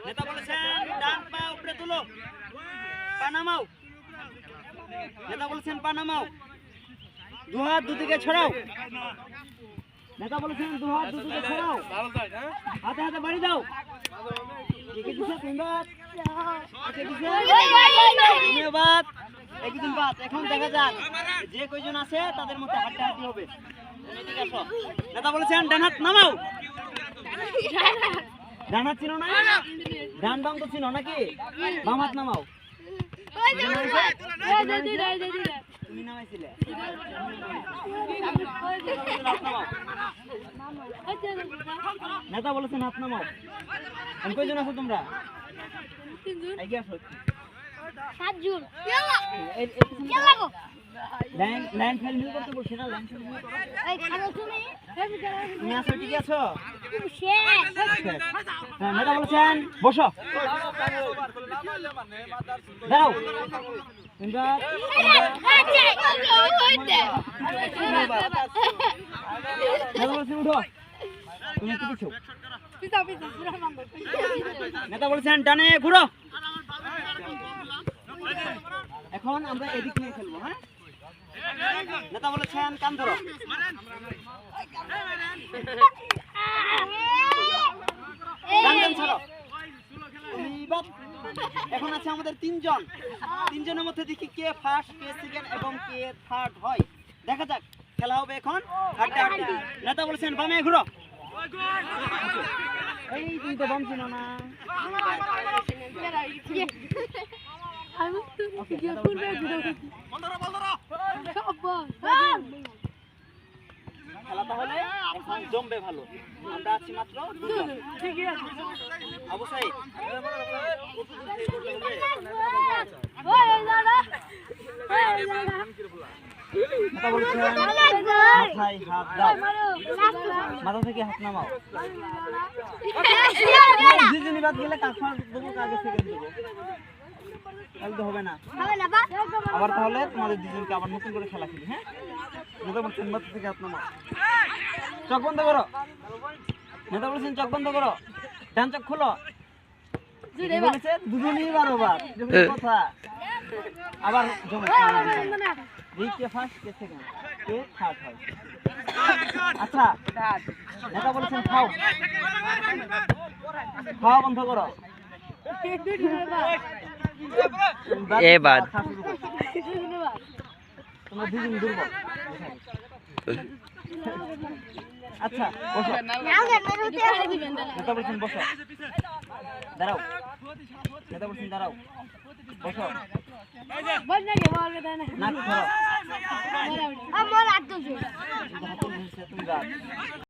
নেতা বলেছেন ডান পা উপরে তুলো, পা নামাও। নেতা বলেছেন পা নামাও, দু হাত দুদিকে ছড়াও। নেতা বলেছেন দু হাত দুদিকে ছড়াও, হাতে হাতে বাড়ি দাও। একে দিছে তিনবার, একে দিছে ধন্যবাদ, একই দিন বাদ। এখন দেখা যাক যে কয়জন আছে তাদের মধ্যে হাড্ডাহাড্ডি হবে। এদিকে আসো। নেতা বলেছেন ডান হাত নামাও। ডান হাত চিনো না? ডান বাম তো চিনো নাকি? বাম হাত নামাও। তুমি নামাইছিলে? নেতা বলেছেন হাত নামাও। কয়জন আছো তোমরা? এগিয়ে আসো। লাইন ফেল মিল করতে বলছি না, লাইন ফেল মিল করো। তুমি আছো, ঠিক আছো? হ্যাঁ, নেতা বলেছেন বসো, দাও। নেতা বলেছেন উঠো, তুমি কি দিচ্ছ? নেতা বলেছেন ডানে ঘুরো। এখন আমরা এদিক নিয়ে খেলবো। হ্যাঁ, নেতা বলেছেন কান ধরো। এখন আছে আমাদের তিনজনের মধ্যে দেখি কে ফার্স্ট, কে সেকেন্ড এবং কে থার্ড হয়। দেখা যাক, খেলা হবে এখন হাড্ডাহাড্ডি। নেতা বলেছেন বামে ঘুরো। এই তুমি তো বাম ছিল না। খেলা তাহলে এখন জমবে ভালো। আমরা আছি মাত্র দুজন। আবু সাইদ, মাথায় হাত দাও, মাথা থেকে হাত নামাও। দুজনই বাদ গেলে কাফার দেবো, কাকে সেকেন্ড দেবো, তাহলে তো হবে না। আবার তাহলে তোমাদের দুজনকে আবার নতুন করে খেলা খেলি। হ্যাঁ, নেতা বলছেন মাথা থেকে হাত নামাও। চোখ বন্ধ করো। নেতা বলেছেন চোখ বন্ধ করো, ডান চোখ খোলো। বলেছে দুজনেই বারোবার কথা। আবার কে ফার্স্ট, কে সেকেন্ড, কে থার্ড হয়। আচ্ছা, নেতা বলেছেন খাও, খাওয়া বন্ধ করো। তোমরা দুজন দুর্বল। আচ্ছা বসো। নেতা বলছেন বসো, দাঁড়াও। নেতা বলছেন দাঁড়াও, বসো। নাক ধরো।